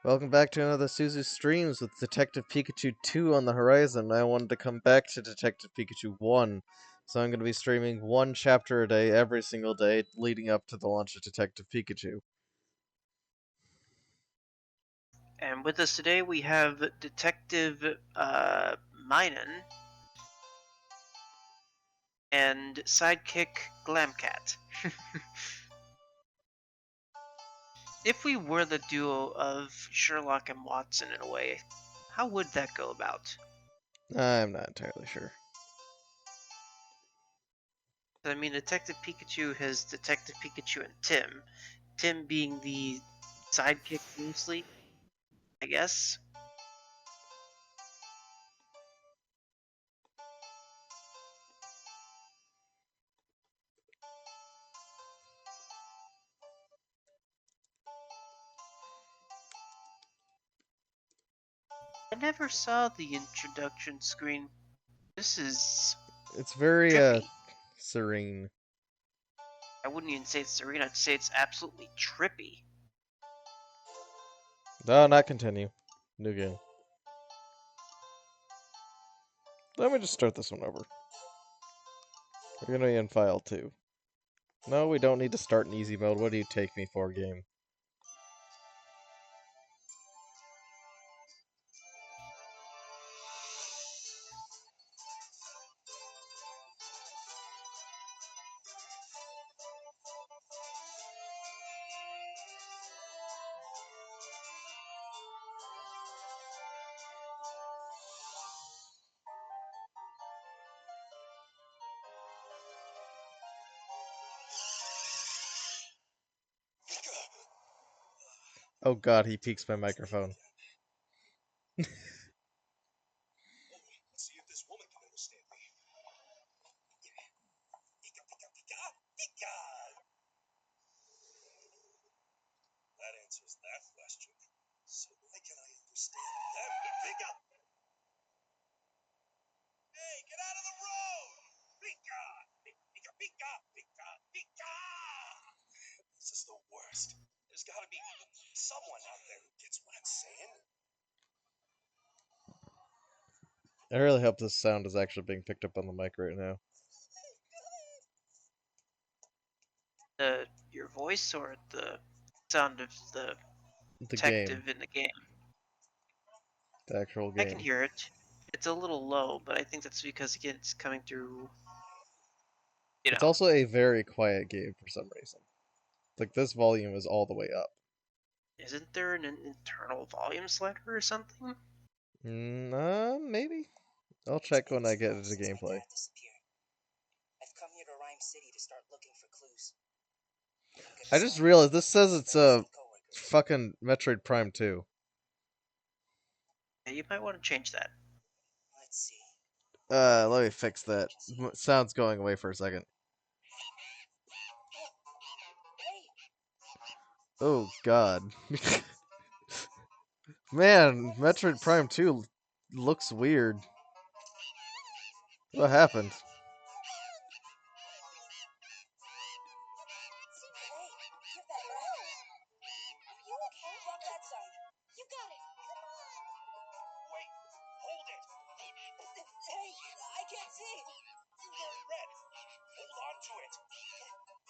Welcome back to another Szuzu Streams with Detective Pikachu 2 on the horizon. I wanted to come back to Detective Pikachu 1, so I'm going to be streaming one chapter a day every single day leading up to the launch of Detective Pikachu. And with us today we have Detective Minun and sidekick Glamcat. If we were the duo of Sherlock and Watson in a way, how would that go about? I'm not entirely sure. I mean, Detective Pikachu has Detective Pikachu and Tim. Tim being the sidekick mostly, I guess. I never saw the introduction screen. This is It's very, trippy. serene. I wouldn't even say it's serene, I'd say it's absolutely trippy. No, not continue. New game. Let me just start this one over. We're going to be in file 2. No, we don't need to start in easy mode. What do you take me for, game? Oh god, he peeks my microphone. See if this woman can understand me. Pika, pika, pika, pika. That answers that question. So why can I understand them? Pika! Hey, get out of the road! Pika! Pika, pika, pika, pika! This is the worst. There's gotta be someone out there who gets what I'm saying. I really hope this sound is actually being picked up on the mic right now. Your voice or the sound of the The game. detective in the game? The actual I can game. hear it. It's a little low, but I think that's because again it's coming through. It's also a very quiet game for some reason. Like, this volume is all the way up. Isn't there an internal volume slider or something? Maybe? I'll check when I get into gameplay. I've come here to Rhyme City to start looking for clues. I just realized this says it's a fucking Metroid Prime 2. Yeah, you might want to change that. Let's see. Let me fix that. Sound's going away for a second. Oh god. Man, Metroid Prime 2 looks weird. What happened? Wait, hold it! Hey, I can't see! You're very red. Hold on to it.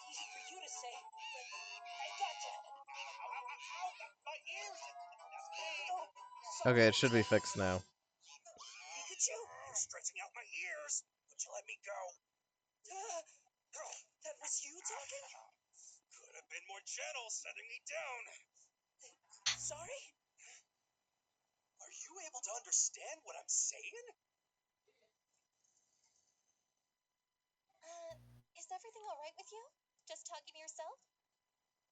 Easy for you to say, but I gotcha. Ow, ow, ow, ow, my ears! That's me! Okay, it should be fixed now. Pikachu! You're stretching out my ears! Would you let me go? That was you talking? Could have been more gentle setting me down. Sorry? Are you able to understand what I'm saying? Is everything alright with you? Just talking to yourself?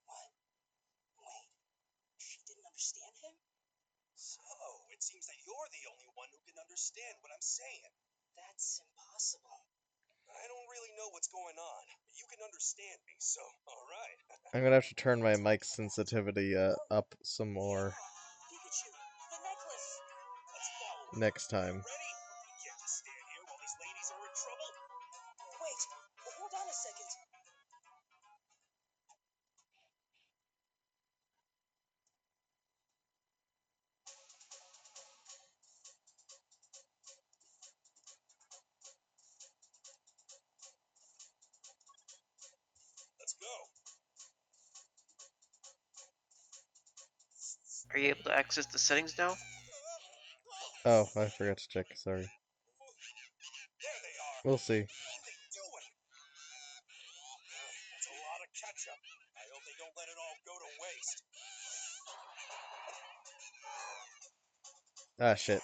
What? Wait, she didn't understand him? So, it seems that you're the only one who can understand what I'm saying. That's impossible. I don't really know what's going on, but you can understand me, so, alright. I'm gonna have to turn my mic sensitivity up some more Pikachu, the necklace! Let's follow her. next time. Ready? We can't just stand here while these ladies are in trouble. Wait, hold on a second. Are you able to access the settings now? Oh, I forgot to check. Sorry. There they are. We'll see. What are they doing? That's a lot of ketchup. I hope they don't let it all go to waste. Ah, shit.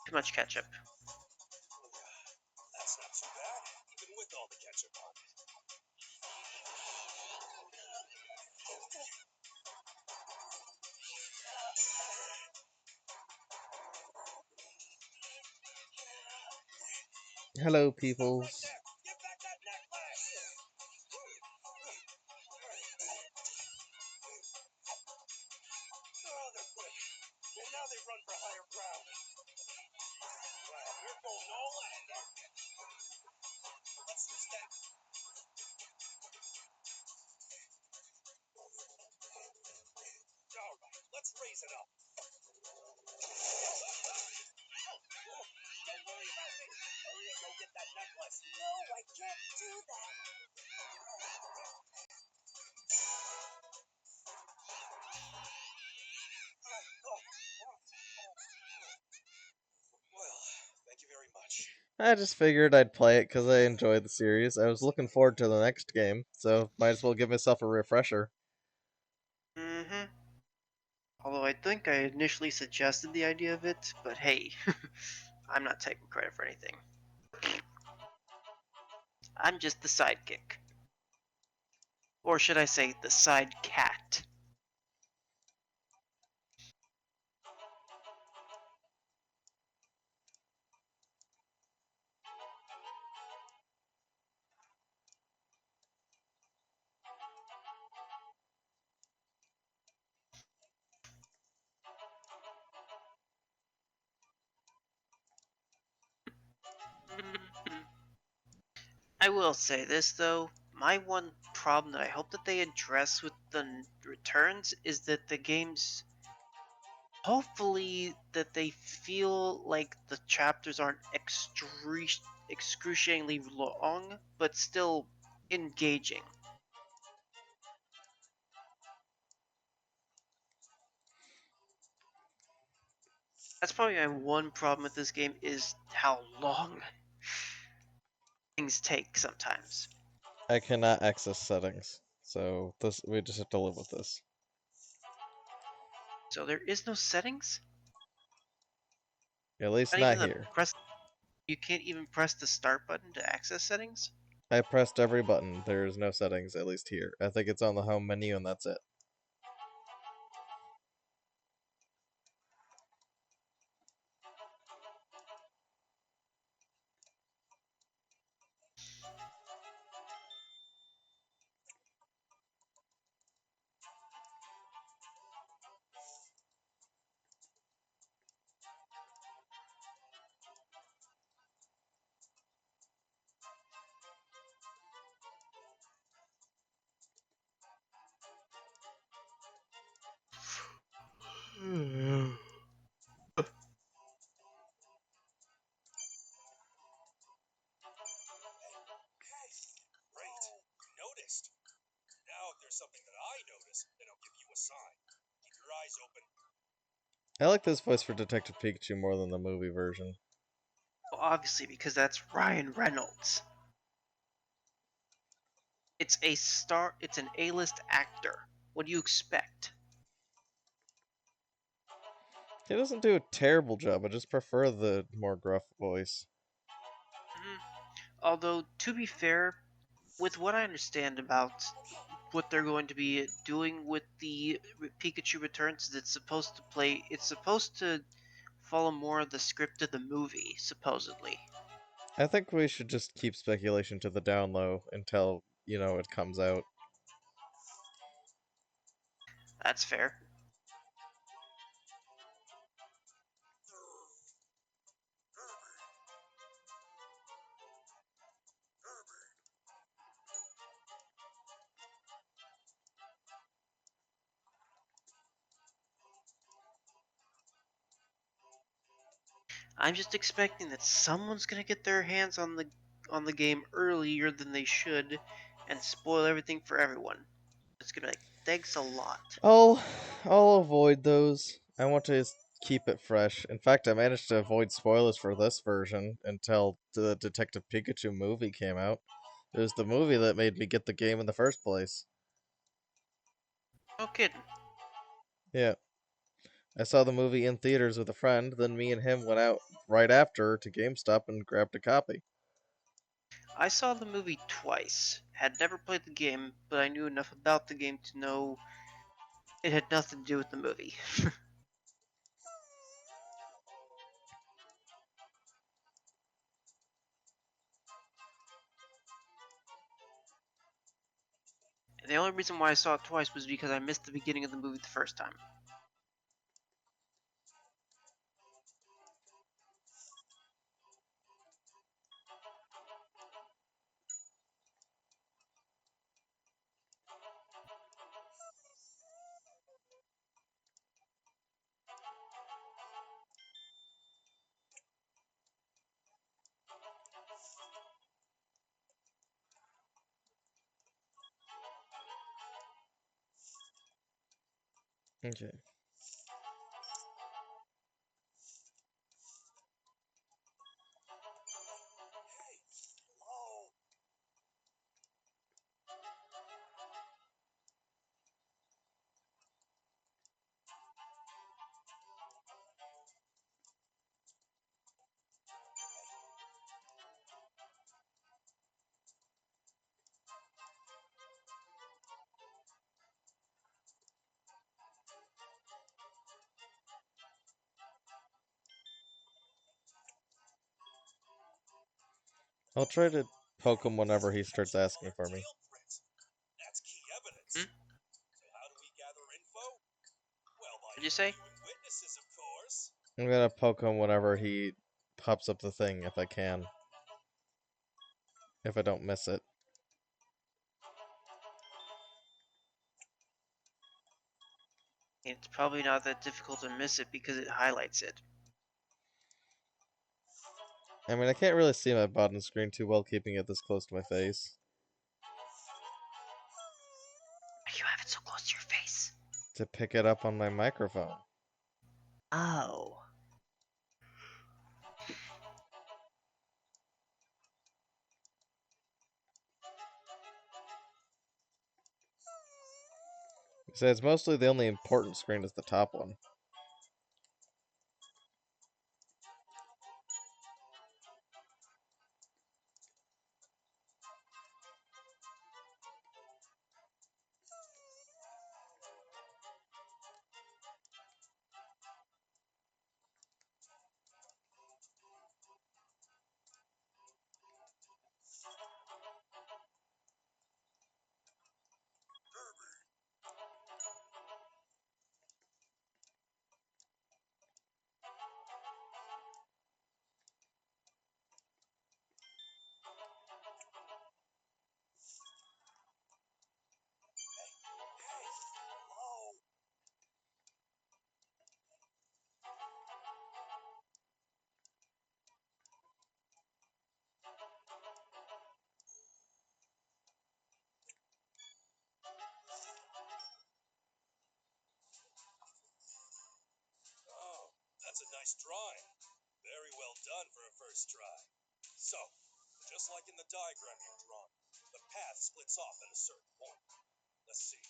Too much ketchup. That's not too bad, even with all the ketchup on it. Hello, Stop right peoples. there! Give back that necklace! Oh, they're quick. And now they run for higher ground. Wow, you're going all out, aren't you? Let's use that. All right, let's raise it up. Don't worry about me. Hurry and go get that necklace. No, I can't do that. Well, thank you very much. I just figured I'd play it because I enjoy the series. I was looking forward to the next game, so might as well give myself a refresher. Mm-hmm. Although I think I initially suggested the idea of it, but hey, I'm not taking credit for anything. I'm just the sidekick. Or should I say, the side cat. I will say this though, my one problem that I hope that they address with the returns is that the games hopefully that they feel like the chapters aren't excruciatingly long, but still engaging. That's probably my one problem with this game is how long things take sometimes. I cannot access settings, so this we just have to live with this. So there is no settings? At least Not not even the here. press. You can't even press the start button to access settings? I pressed every button. There's no settings, at least here. I think it's on the home menu and that's it. Hey, great. You noticed. Now, if there's something that I notice, then I'll give you a sign. Keep your eyes open. I like this voice for Detective Pikachu more than the movie version. Well, obviously, because that's Ryan Reynolds. It's a star. It's an A-list actor. What do you expect? He doesn't do a terrible job, I just prefer the more gruff voice. Mhm. Although, to be fair, with what I understand about what they're going to be doing with the Pikachu Returns, is it's supposed to follow more of the script of the movie, supposedly. I think we should just keep speculation to the down low until, it comes out. That's fair. I'm just expecting that someone's gonna get their hands on the game earlier than they should and spoil everything for everyone. It's gonna be like, thanks a lot. I'll I'll avoid those. I want to keep it fresh. In fact, I managed to avoid spoilers for this version until the Detective Pikachu movie came out. It was the movie that made me get the game in the first place. No kidding. Yeah. I saw the movie in theaters with a friend, then me and him went out right after to GameStop and grabbed a copy. I saw the movie twice. Had never played the game, but I knew enough about the game to know it had nothing to do with the movie. And the only reason why I saw it twice was because I missed the beginning of the movie the first time. Okay. Hey, hello. I'll try to poke him whenever he starts Detection asking mark for me. tail print. That's key Hmm? evidence. So how do we gather info? Well, by What'd you say? interviewing witnesses, of course. I'm gonna poke him whenever he pops up the thing if I can. If I don't miss it. It's probably not that difficult to miss it because it highlights it. I mean, I can't really see my button screen too well keeping it this close to my face. You have it so close to your face. To pick it up on my microphone. Oh. Besides, mostly the only important screen is the top one. Hey, hello. Oh, that's a nice drawing. Very well done for a first try. So, just like in the diagram you're drawing, the path splits off at a certain point. Let's see.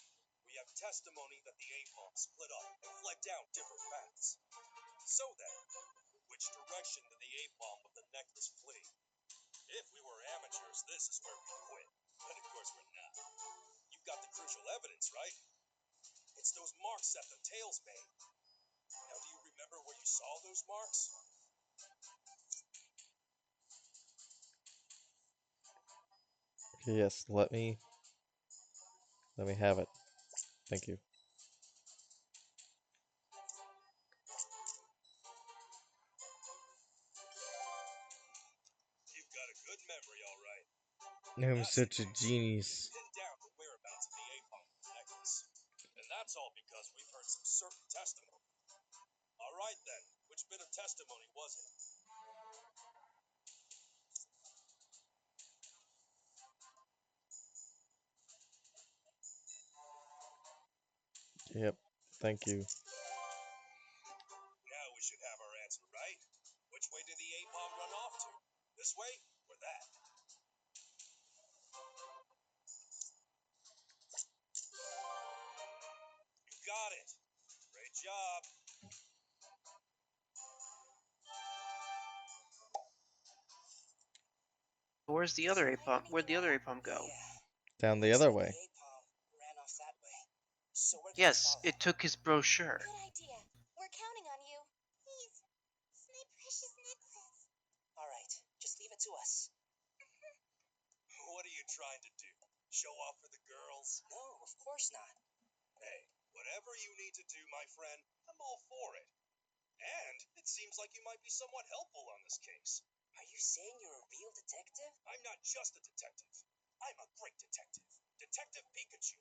We have testimony that the A-bomb split up and fled down different paths. So then, which direction did the A-bomb with the necklace flee? If we were amateurs, this is where we quit. But of course we're not. You've got the crucial evidence, right? It's those marks that the tails made. Now, do you remember where you saw those marks? Yes, let me have it. Thank you. You've got a good memory, all right. I'm That's the such a case. genius. Pin down the whereabouts of the A-bomb necklace. And that's all because we've heard some certain testimony. All right then, which bit of testimony was it? Yep. Thank you. Now we should have our answer, right? Which way did the A-bomb run off to? This way or that? You got it. Great job. Where's the other A-pump? Where'd the other A-pump go? Yeah, Down the looks other like way. the A-bomb ran off that way. So we're gonna Yes, follow. it took his brochure. Good idea. We're counting on you. Please. It's my precious necklace. All right, just leave it to us. What are you trying to do? Show off for the girls? No, of course not. Hey, whatever you need to do, my friend, I'm all for it. And it seems like you might be somewhat helpful on this case. Are you saying you're a real detective? I'm not just a detective. I'm a great detective. Detective Pikachu.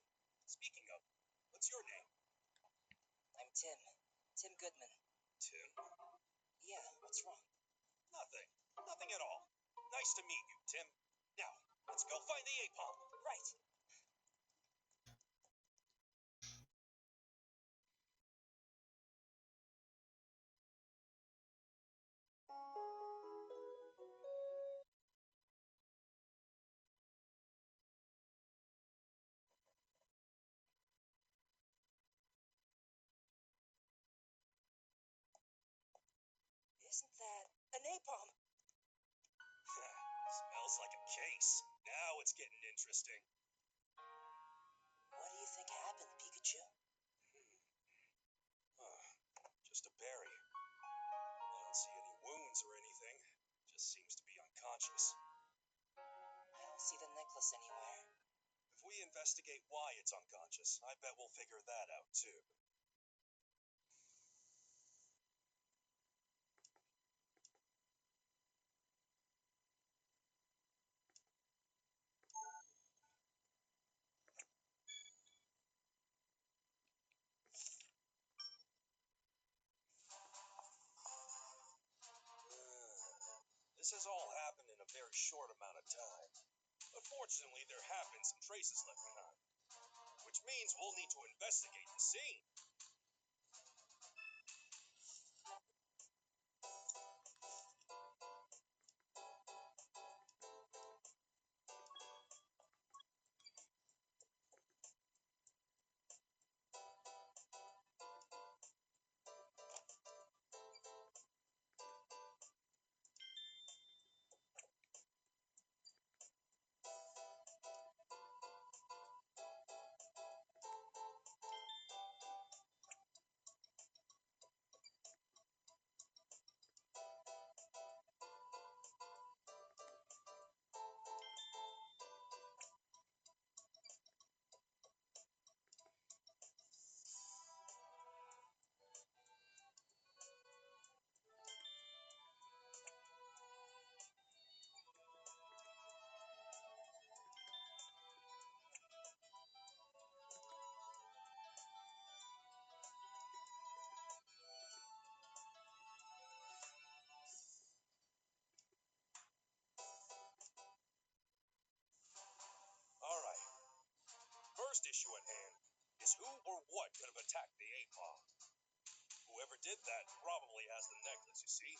Speaking of, what's your name? I'm Tim. Tim Goodman. Tim? Yeah, what's wrong? Nothing. Nothing at all. Nice to meet you, Tim. Now, let's go find the A-bomb. Right. Isn't that a napalm? Smells like a case. Now it's getting interesting. What do you think happened, Pikachu? Just a berry. I don't see any wounds or anything. Just seems to be unconscious. I don't see the necklace anywhere. If we investigate why it's unconscious, I bet we'll figure that out too. This has all happened in a very short amount of time. Unfortunately, there have been some traces left behind, which means we'll need to investigate the scene. All right. First issue at hand is who or what could have attacked the A-Paw. Whoever did that probably has the necklace, you see.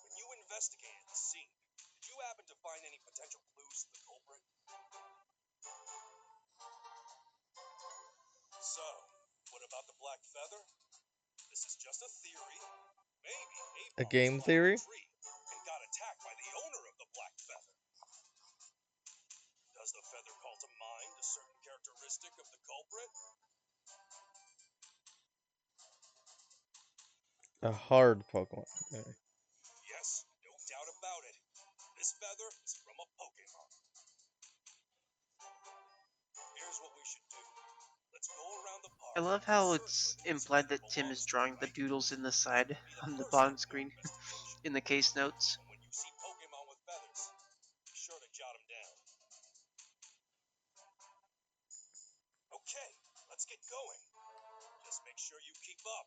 When you investigated the scene, did you happen to find any potential clues to the culprit? So, what about the black feather? This is just a theory. Maybe A A-Paw was game climbing theory? a tree and got attacked by the owner of the black feather. Does the feather call to mind a certain characteristic of the culprit? A hard Pokemon. Okay. Yes, no doubt about it. This feather is from a Pokemon. Here's what we should do. Let's go around the I park love and how search for it's who this implied feather that Tim is belongs to, drawing the right? doodles in the side Be the on the first bottom step in our screen investigation. in the case notes. And when you see Pokemon with feathers, be sure to jot them down. Okay, let's get going. Just make sure you keep up.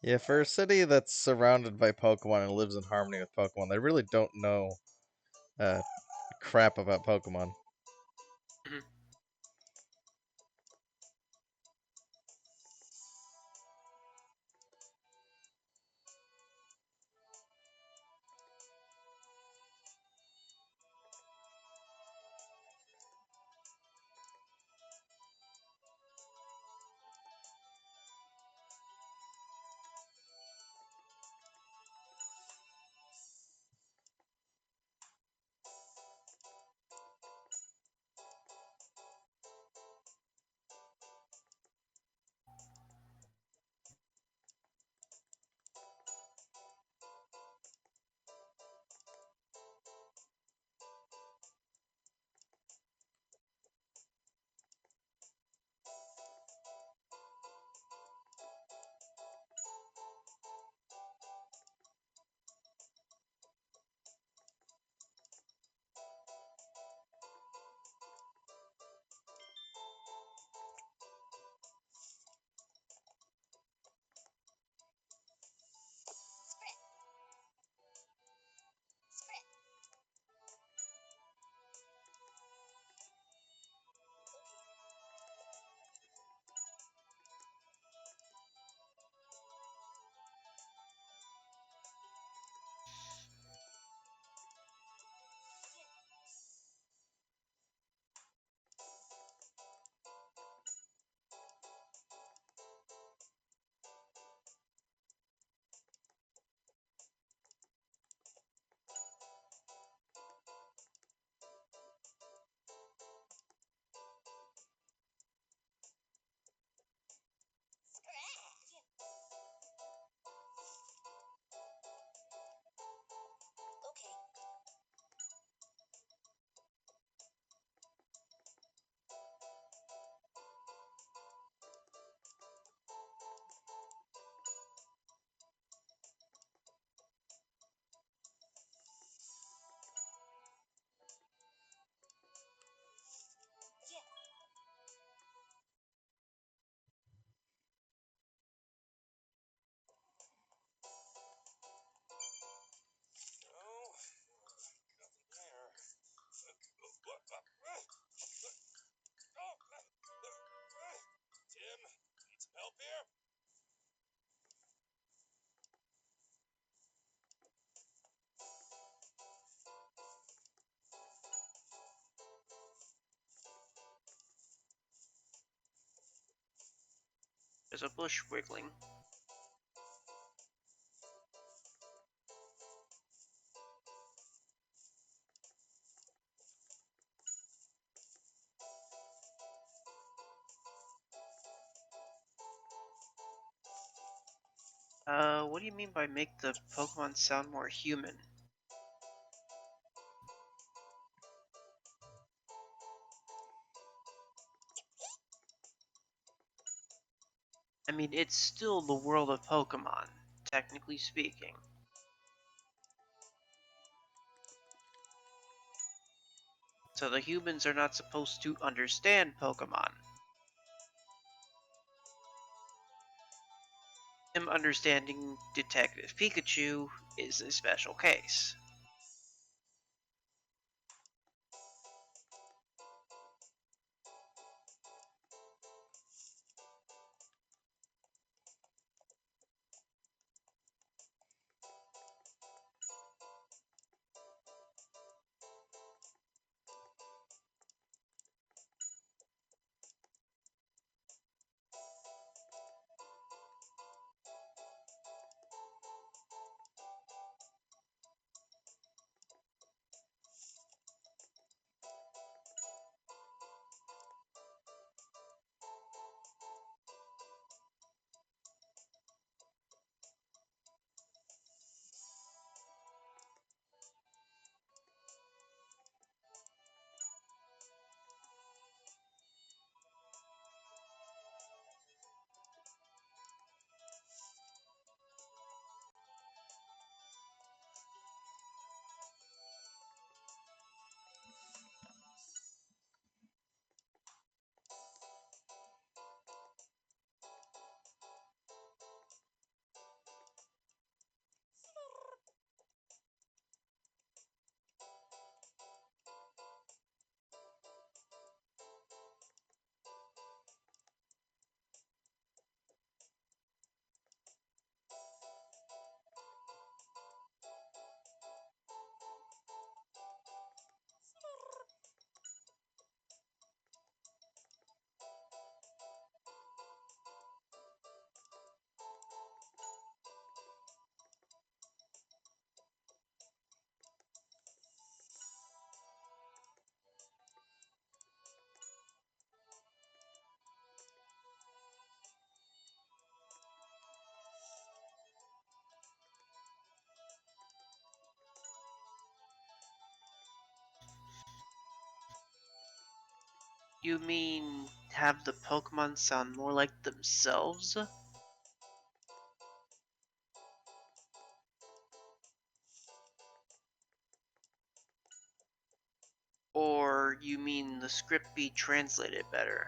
Yeah, for a city that's surrounded by Pokemon and lives in harmony with Pokemon, they really don't know uh, crap about Pokemon. Mhm. Okay. Yeah. No, nothing there. Tim, need some help here? There's a bush wiggling. What do you mean by make the Pokemon sound more human? I mean, it's still the world of Pokemon, technically speaking. So the humans are not supposed to understand Pokemon. Him understanding Detective Pikachu is a special case. You mean have the Pokemon sound more like themselves? Or you mean the script be translated better?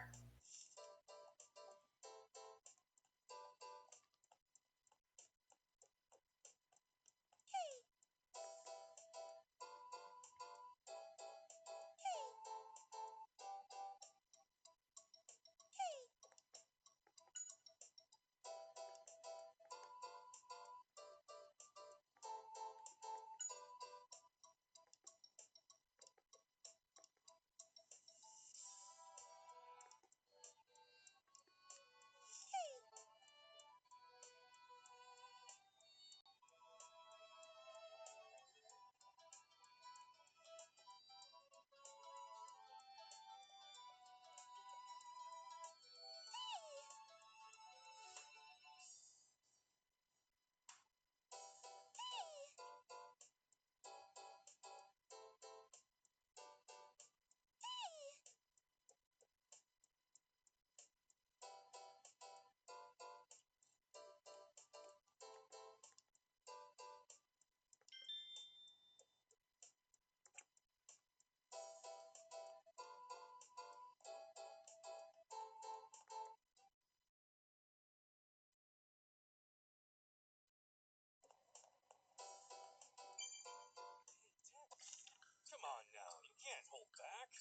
Come on now, you can't hold back.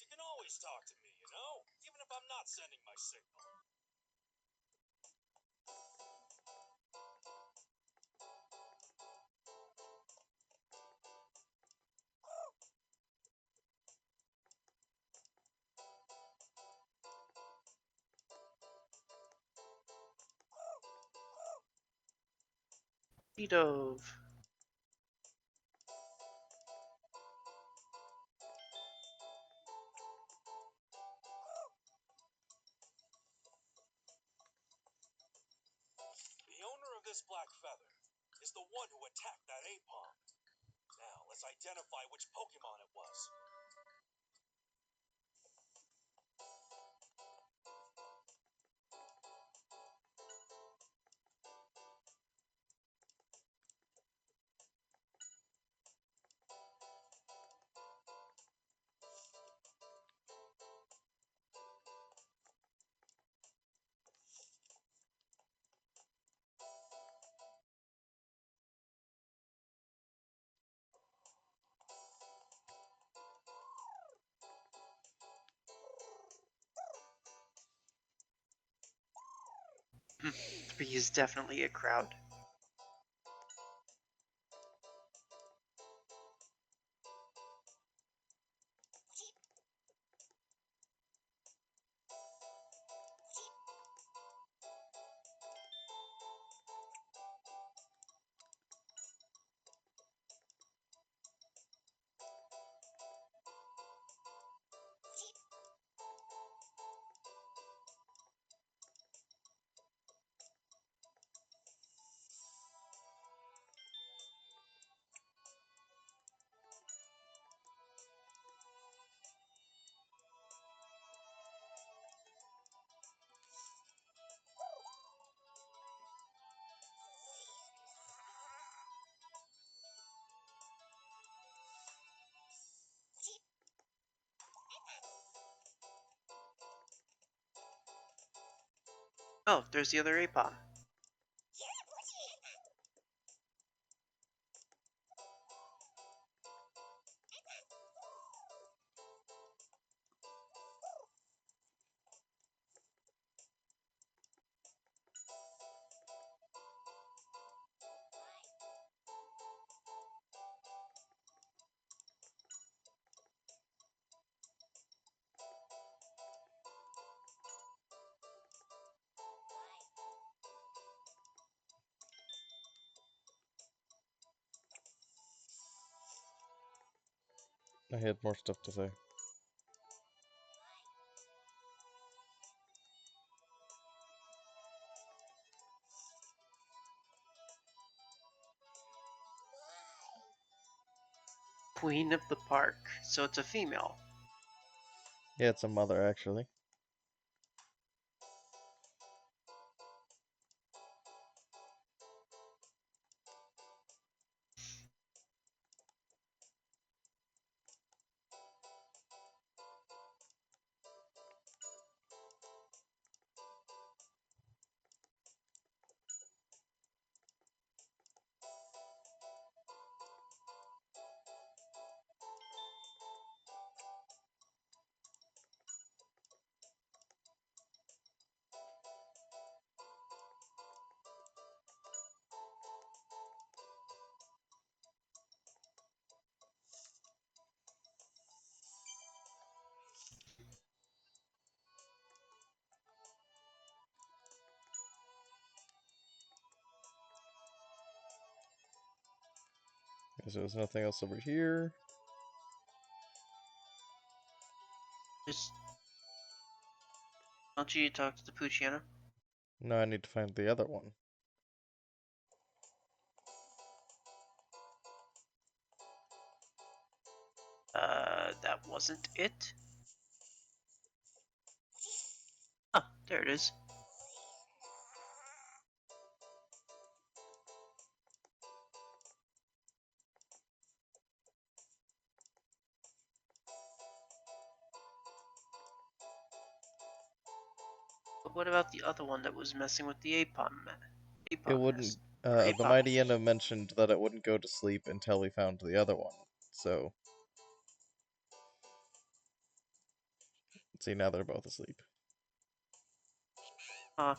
You can always talk to me, you know? Even if I'm not sending my signal. Dove. The owner of this black feather is the one who attacked that ape-palm. Now, let's identify which Pokemon it was. Three is definitely a crowd. Oh, there's the other Apom. I had more stuff to say. Queen of the park, so it's a female. Yeah, it's a mother, actually. Guess there's nothing else over here. Just don't you talk to the Poochiana? No, I need to find the other one. That wasn't it. Oh, there it is. But what about the other one that was messing with the Apom? It wouldn't. The Apom. Mighty Enna mentioned that it wouldn't go to sleep until we found the other one. So, see, now they're both asleep. Huh.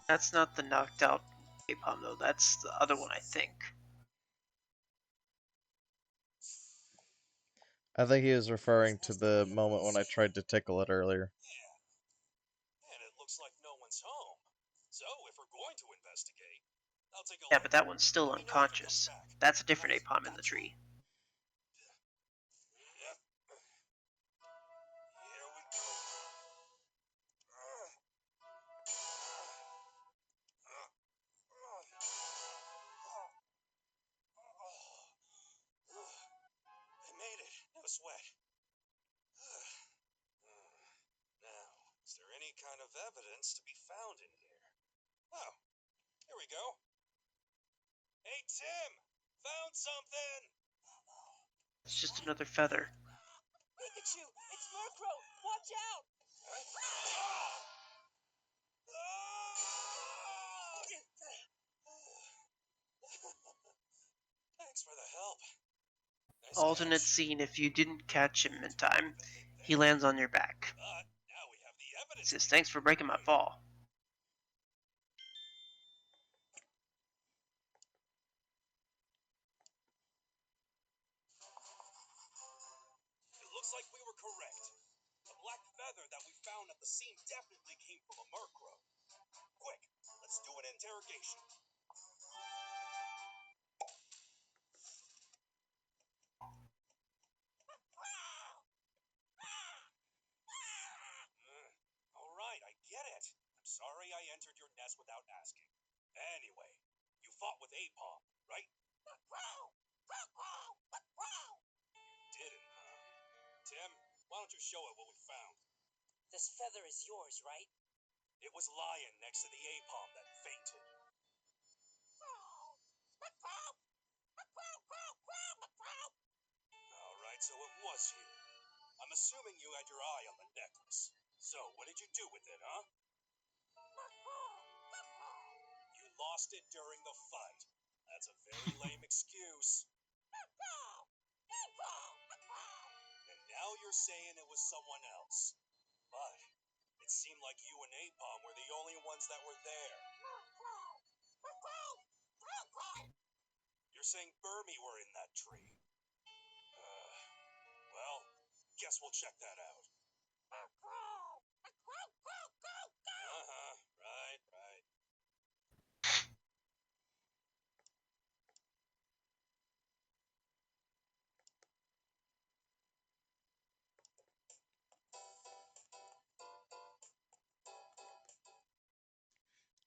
That's not the knocked out Apom though. That's the other one, I think. I think he was referring to the moment when I tried to tickle it earlier. And it looks like no one's home. So, if we're going to investigate, I'll take a Yeah, look. but that one's still Let me know if it comes unconscious. back. That's a different Apom in the tree. Yep. Here we go. I made it. No sweat. Now, is there any kind of evidence to be found in here? Oh, here we go. Hey, Tim! Found something! It's just another feather. Pikachu! It's Murkrow! Watch out! Thanks for the help. Nice Alternate catch. scene: if you didn't catch him in time, I hate that. he lands on your back. But now we have the He evidence. says, "Thanks for breaking my fall." It looks like we were correct. The black feather that we found at the scene definitely came from a Murkrow. Quick, let's do an interrogation. All right, I get it. I'm sorry I entered your nest without asking. Anyway, you fought with Apom, right? Didn't, huh? Tim, why don't you show it what we found? This feather is yours, right? It was lying next to the Apom that fainted. All right, so it was you. I'm assuming you had your eye on the necklace. So, what did you do with it, huh? You lost it during the fight. That's a very lame excuse. And now you're saying it was someone else. But It seemed like you and Napalm were the only ones that were there. You're saying Burmy were in that tree? Well, guess we'll check that out. Right.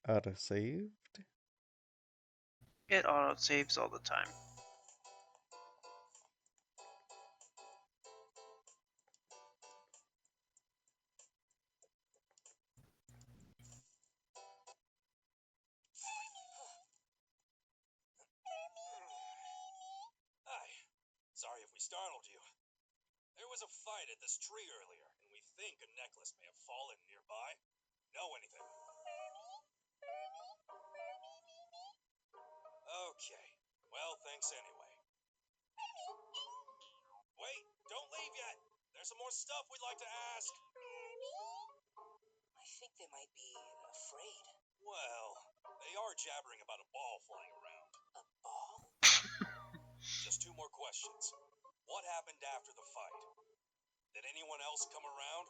Autosave. It auto saves all the time. Hi. Sorry if we startled you. There was a fight at this tree earlier, and we think a necklace may have fallen nearby. Know anything? Okay. Well, thanks anyway. Wait, don't leave yet. There's some more stuff we'd like to ask. I think they might be afraid. Well, they are jabbering about a ball flying around. A ball? Just two more questions. What happened after the fight? Did anyone else come around?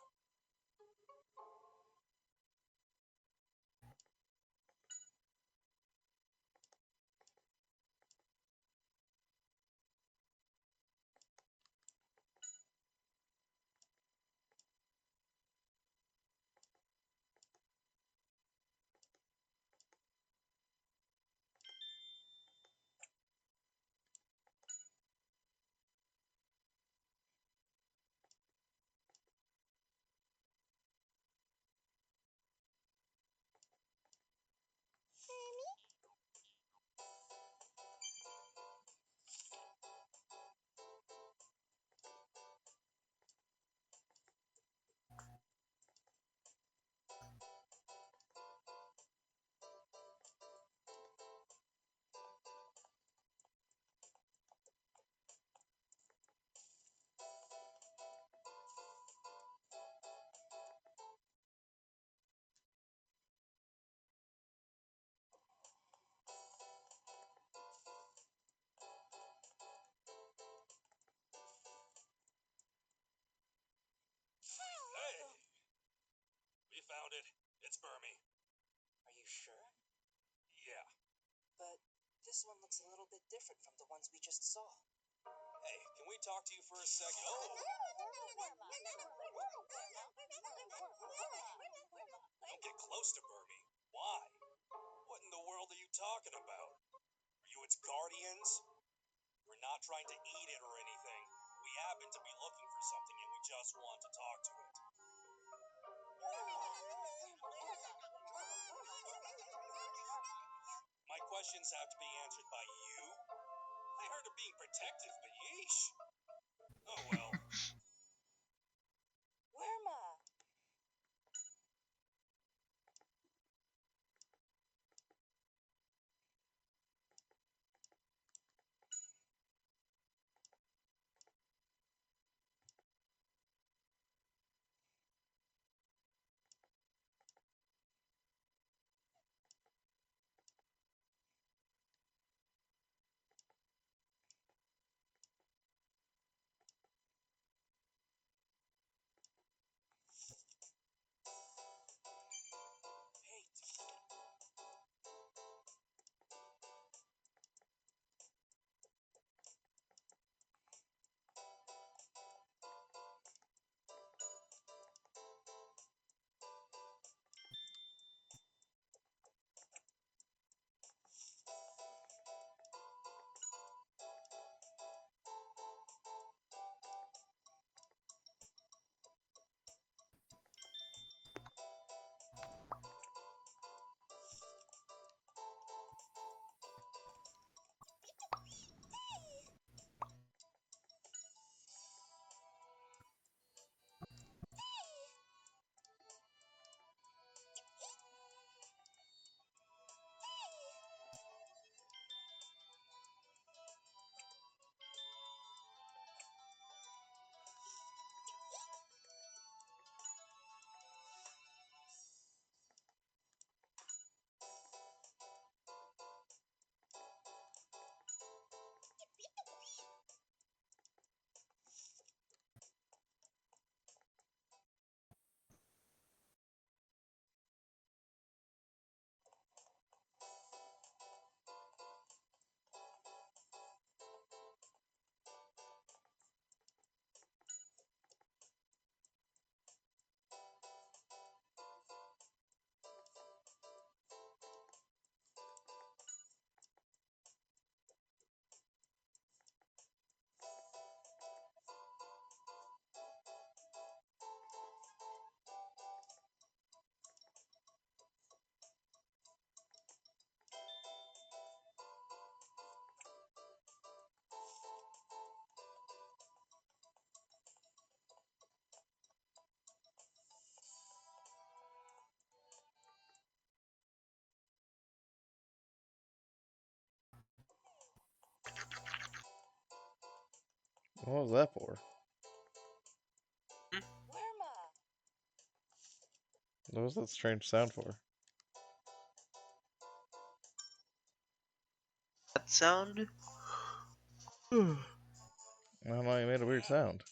Hey! We found it. It's Burmy. Are you sure? Yeah. But this one looks a little bit different from the ones we just saw. Hey, can we talk to you for a second? Oh! Don't get close to Burmy. Why? What in the world are you talking about? Are you its guardians? We're not trying to eat it or anything. We happen to be looking for something and we just want to talk to it. My questions have to be answered by you? I heard of being protective, but yeesh. Oh well. Worma! What was that for? Worma. What was that strange sound for? That sound? I don't know, you made a weird sound.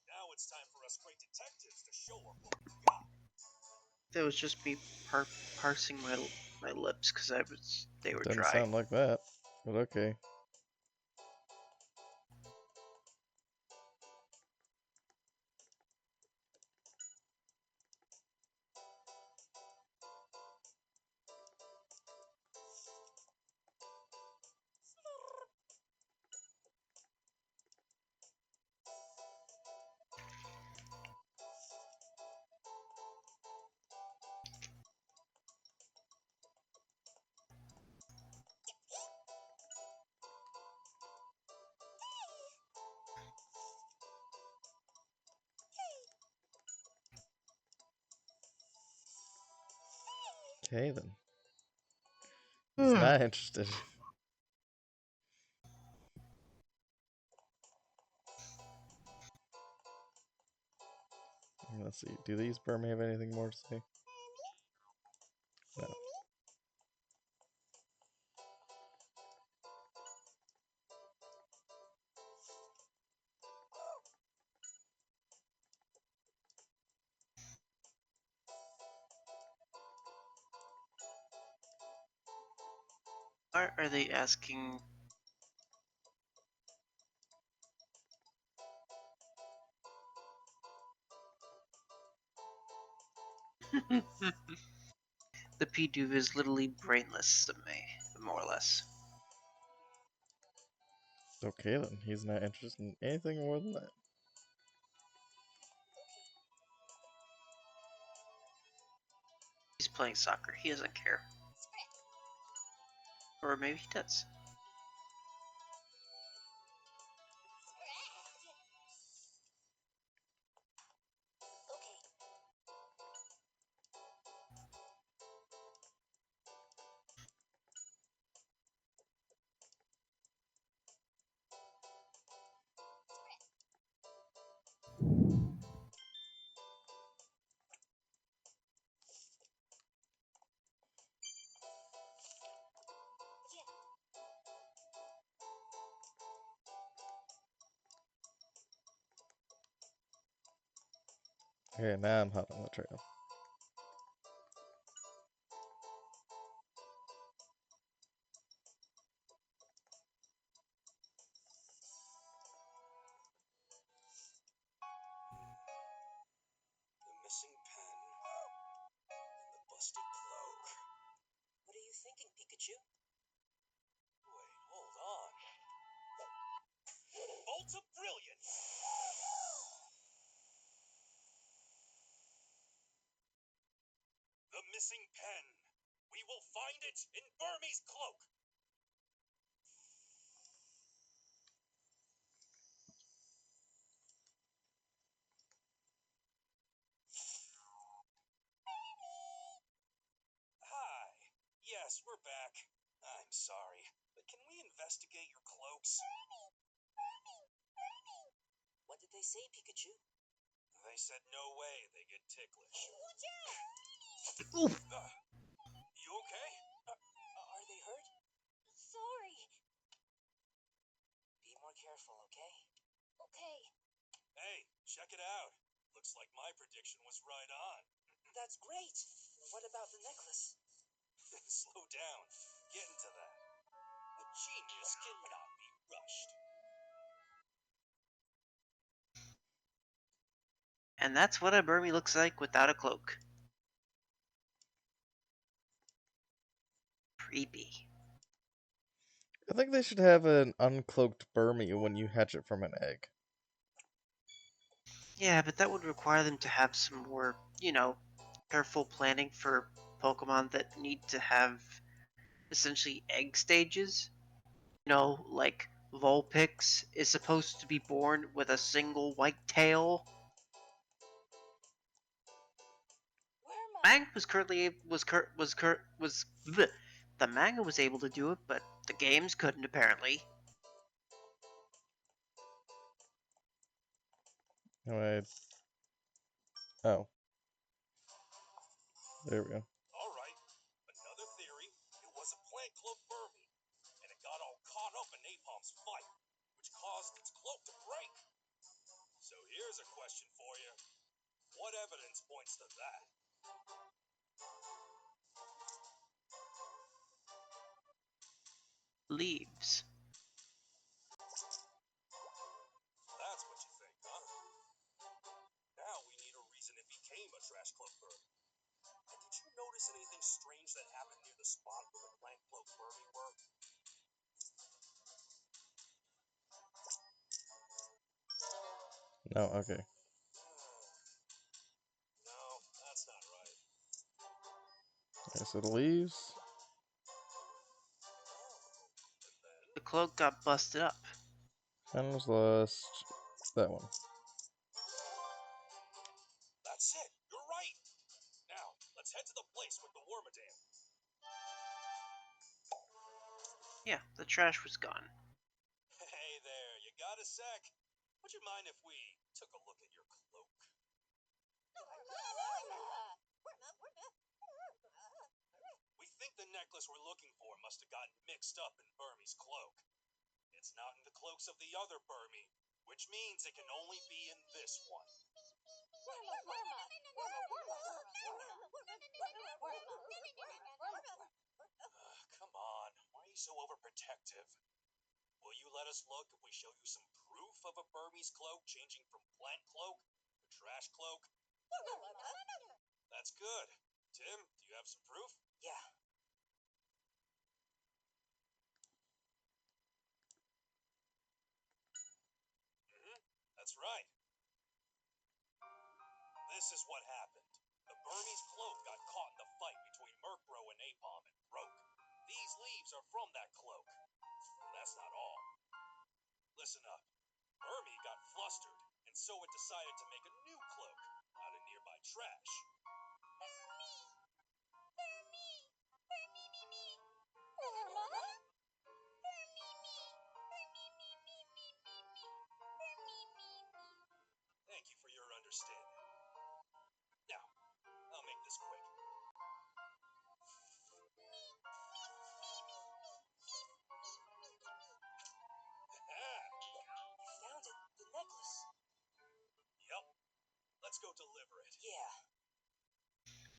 Now it's time for us great detectives to show them what we got. That was just me parsing my lips because they were Doesn't dry. sound like that, but okay. Okay then. He's not interested. Let's see. Do these Burma have anything more to say? No. Why are they asking? The P-Duve is literally brainless to me, more or less. Okay then. He's not interested in anything more than that. He's playing soccer. He doesn't care. Or maybe he does. Okay. Okay, now I'm hot on the trail. The missing pen and the busted cloak. What are you thinking, Pikachu? Wait, hold on. Bolts of brilliance! The missing pen. We will find it in Burmese cloak. Hi. Yes, we're back. I'm sorry, but can we investigate your cloaks? What did they say, Pikachu? They said no way they get ticklish. Watch out! Oof. You okay? Are they hurt? Sorry. Be more careful, okay? Okay. Hey, check it out. Looks like my prediction was right on. That's great. What about the necklace? Slow down. Get into that. A genius cannot be rushed. And that's what a Burmy looks like without a cloak. Creepy. I think they should have an uncloaked Burmy when you hatch it from an egg. Yeah, but that would require them to have some more, careful planning for Pokemon that need to have essentially egg stages. Like Vulpix is supposed to be born with a single white tail. Worma. Manga was currently was bleh. The manga was able to do it, but the games couldn't apparently. Alright. Oh. There we go. Alright, another theory. It was a plant cloak Burmy, and it got all caught up in Napalm's fight, which caused its cloak to break. So here's a question for you. What evidence points to that? Leaves. That's what you think, huh? Now we need a reason it became a trash cloak Burmy. And did you notice anything strange that happened near the spot where the plant cloak Burmy were? No, okay. No, that's not right. Okay, so the leaves. The cloak got busted up. Fan was lost. That one. That's it. You're right. Now, let's head to the place with the Wormadam. Yeah, the trash was gone. Hey there, you got a sec? Would you mind if we took a look at your cloak? We think the necklace we're looking for must have gotten mixed up in Burmy's cloak. It's not in the cloaks of the other Burmy, which means it can only be in this one. Come on, why are you so overprotective? Will you let us look if we show you some proof of a Burmese cloak changing from plant cloak to trash cloak? That's good. Tim, do you have some proof? Yeah. That's right. This is what happened. The Burmese cloak got caught in the fight between Murkrow and Napalm and broke. These leaves are from that cloak. And that's not all. Listen up. Burmy got flustered, and so it decided to make a new cloak out of nearby trash. Thank you for your understanding. Now, I'll make this quick. You found it, the necklace. Yup. Let's go deliver it. Yeah.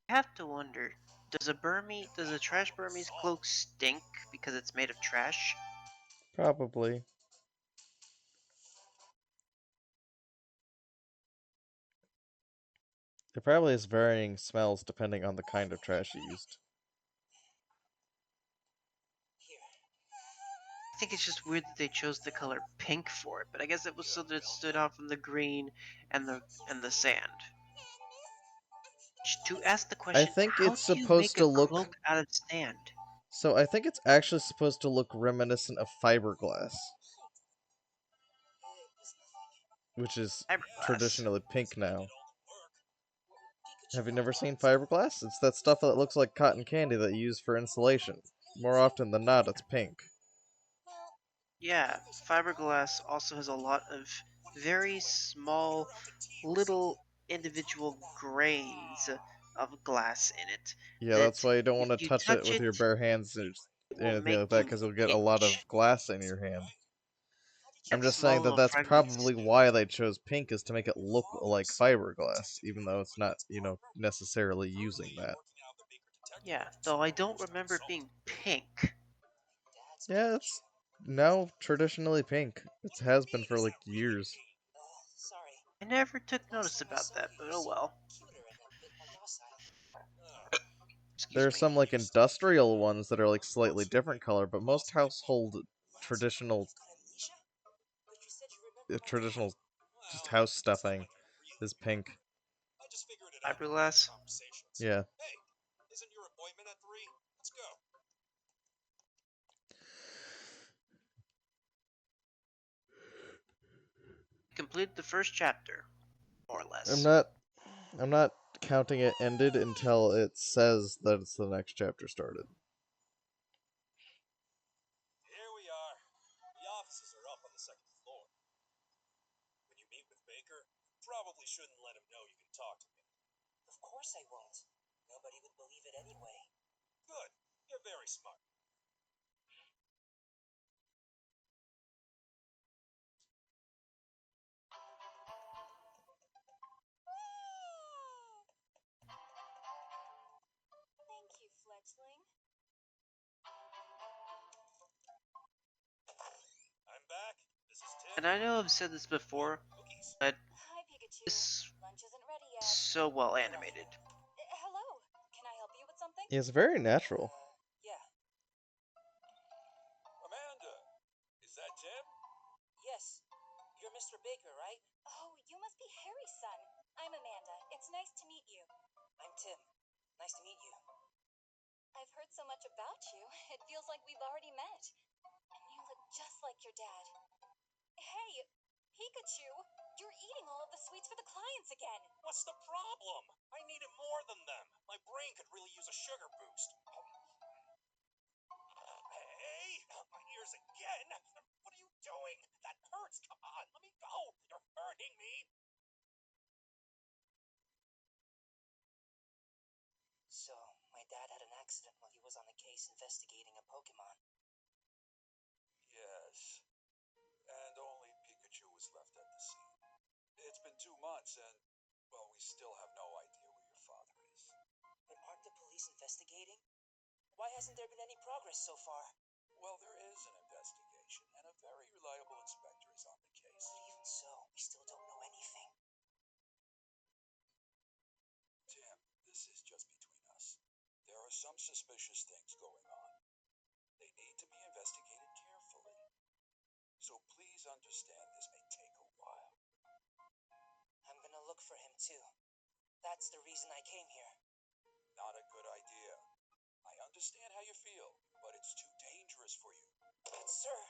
I have to wonder, does a trash Burmese cloak stink because it's made of trash? Probably. There probably is varying smells depending on the kind of trash you used. Here. I think it's just weird that they chose the color pink for it, but I guess it was so that it stood out from the green and the sand. To ask the I question, think how it's do you supposed make a to look. cloak out of sand? So I think it's actually supposed to look reminiscent of fiberglass, which is Fiberglass. traditionally pink now. Have you never seen fiberglass? It's that stuff that looks like cotton candy that you use for insulation. More often than not, it's pink. Yeah, fiberglass also has a lot of very small, little individual grains of glass in it Yeah, that's that why you don't if want to you touch it touch with it, your bare hands or it will anything make like that, you because you'll get a lot of itch. glass in your hand. I'm Yeah, just small saying that little that's fragments. probably why they chose pink, is to make it look like fiberglass, even though it's not, necessarily using that. Yeah, though I don't remember it being pink. Yeah, it's now traditionally pink. It has been for like years. Sorry. I never took notice about that, but oh well. There Excuse are me. some like industrial ones that are like slightly different color, but most household traditional traditional just house stuffing is pink. I just figured it out from Fiberglass. conversations. Yeah. Hey, isn't your appointment at 3? Let's go. Completed the first chapter, more or I'm less. not I'm not counting it ended until it says that it's the next chapter started. Here we are. The offices are up on the second floor. When you meet with Baker, drop fledgling. I'm back. This is Tim. And I know I've said this before, Cookies. but Hi, Pikachu. this Lunch isn't ready is yet. so well animated. Hello. Can I help you with something? It's very natural. Yeah. Amanda. Is that Tim? Yes. You're Mr. Baker, right? Oh, you must be Harry's son. I'm Amanda. It's nice to meet you. I'm Tim. Nice to meet you. I've heard so much about you. It feels like we've already met. And you look just like your dad. Hey, Pikachu, you're eating all of the sweets for the clients again. What's the problem? I need it more than them. My brain could really use a sugar boost. Hey, my ears again. What are you doing? That hurts. Come on, let me go. You're hurting me. So, my dad had an accident while he was on a case investigating a Pokemon. Yes. And only Pikachu was left at the scene. It's been 2 months and, well, we still have no idea where your father is. But aren't the police investigating? Why hasn't there been any progress so far? Well, there is an investigation, and a very reliable inspector is on the case. But even so, we still don't know anything. Tim, this is just between us. There are some suspicious things going on. They need to be investigated carefully. So please understand this may take a while. I'm gonna look for him too. That's the reason I came here. Not a good idea. I understand how you feel, but it's too dangerous for you. But sir,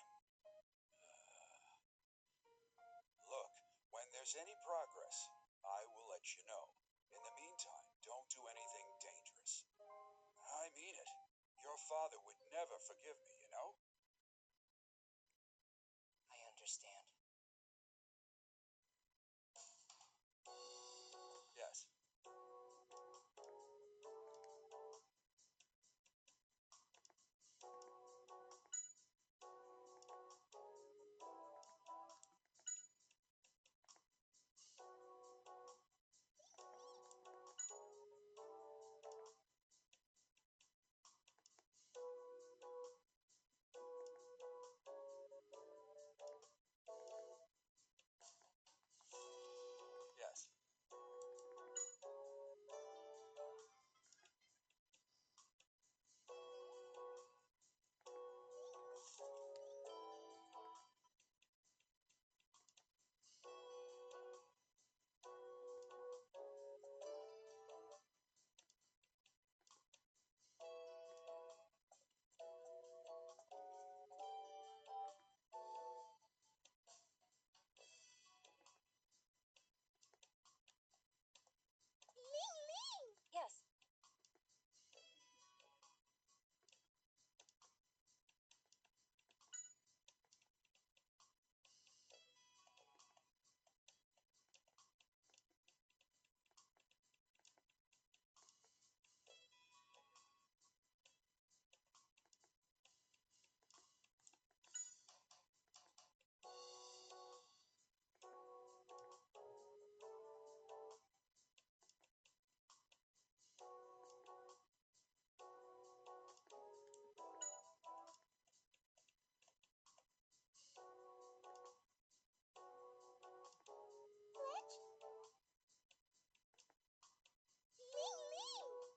Look, when there's any progress, I will let you know. In the meantime, don't do anything dangerous. I mean it. Your father would never forgive me, you know? I understand. Yes. Yes. Ling Ling! Yes. What? Ling Ling!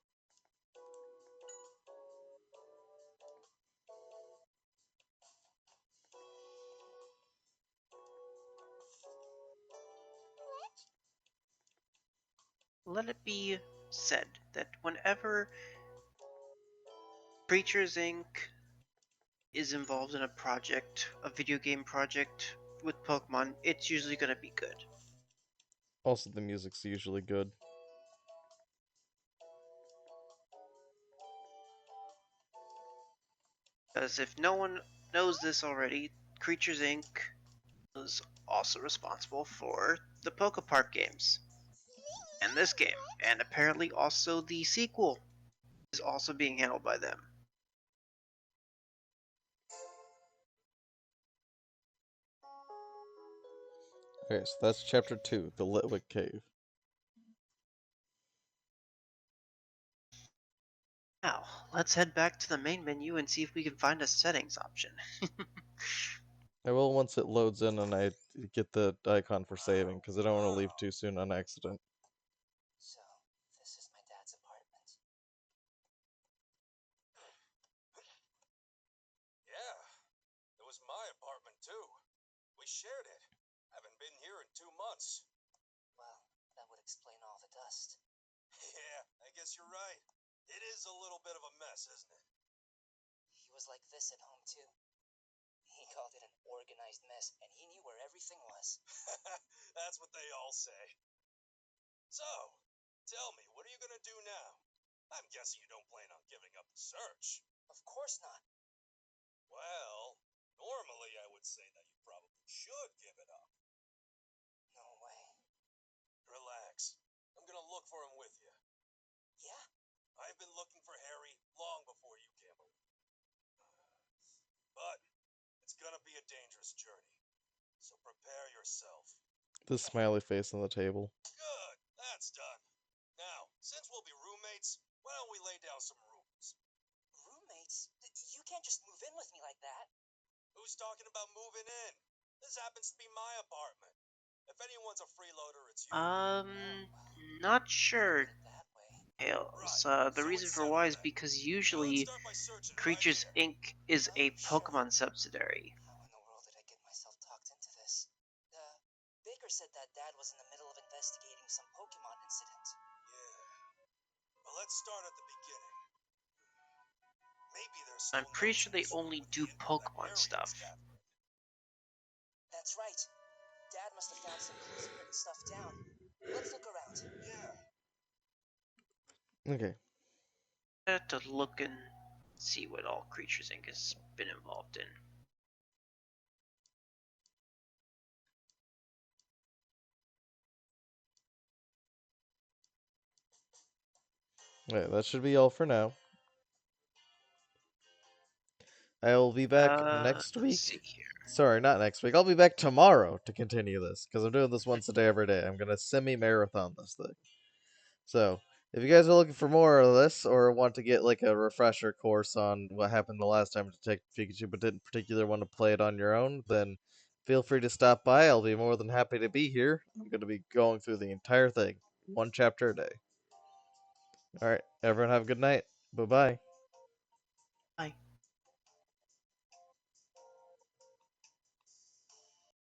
What? Let it be said that whenever Creatures Inc. is involved in a project, a video game project with Pokemon, it's usually going to be good. Also, the music's usually good. Because if no one knows this already, Creatures Inc. was also responsible for the Pokepark games and this game, and apparently also the sequel is also being handled by them. Okay, so that's chapter 2, the Litwick Cave. Now, let's head back to the main menu and see if we can find a settings option. I will once it loads in and I get the icon for saving, because I don't want to leave too soon on accident. So, this is my dad's apartment. Yeah, it was my apartment too. We shared it. Haven't been here in 2 months. Well, that would explain all the dust. Yeah, I guess you're right. It is a little bit of a mess, isn't it? He was like this at home too. He called it an organized mess, and he knew where everything was. That's what they all say. So, tell me, what are you gonna do now? I'm guessing you don't plan on giving up the search. Of course not. Well, normally I would say that you probably should give it up. No way. Relax. I'm gonna look for him with you. Yeah? I've been looking for Harry long before you came along. But it's gonna be a dangerous journey. So prepare yourself. The smiley face on the table. Good. That's done. Now, since we'll be roommates, why don't we lay down some rules? Roommates? You can't just move in with me like that. Who's talking about moving in? This happens to be my apartment. If anyone's a freeloader, it's you. Not sure, Put it that way. Tails. Right. The So reason it's for settled why is then. because Now let's usually start by searching right Creatures here. Inc. is a Sure. Pokemon subsidiary. How in the world did I get myself talked into this? Baker said that Dad was in the middle of investigating some Pokemon incident. Yeah. Well, let's start at the beginning. Maybe there's I'm still pretty notes sure in they this room only with the do info that Pokemon Harry was stuff. gathering. That's right. Dad must have found some clues and written stuff down. Let's look around. Yeah. Okay. I have to look and see what all Creatures Inc. has been involved in. Alright, that should be all for now. I will be back next Let's week. see here. Sorry, not next week. I'll be back tomorrow to continue this, because I'm doing this once a day every day. I'm going to semi-marathon this thing. So, if you guys are looking for more of this, or want to get like a refresher course on what happened the last time to Detective Pikachu, but didn't particularly want to play it on your own, then feel free to stop by. I'll be more than happy to be here. I'm going to be going through the entire thing, one chapter a day. Alright, everyone have a good night. Bye-bye.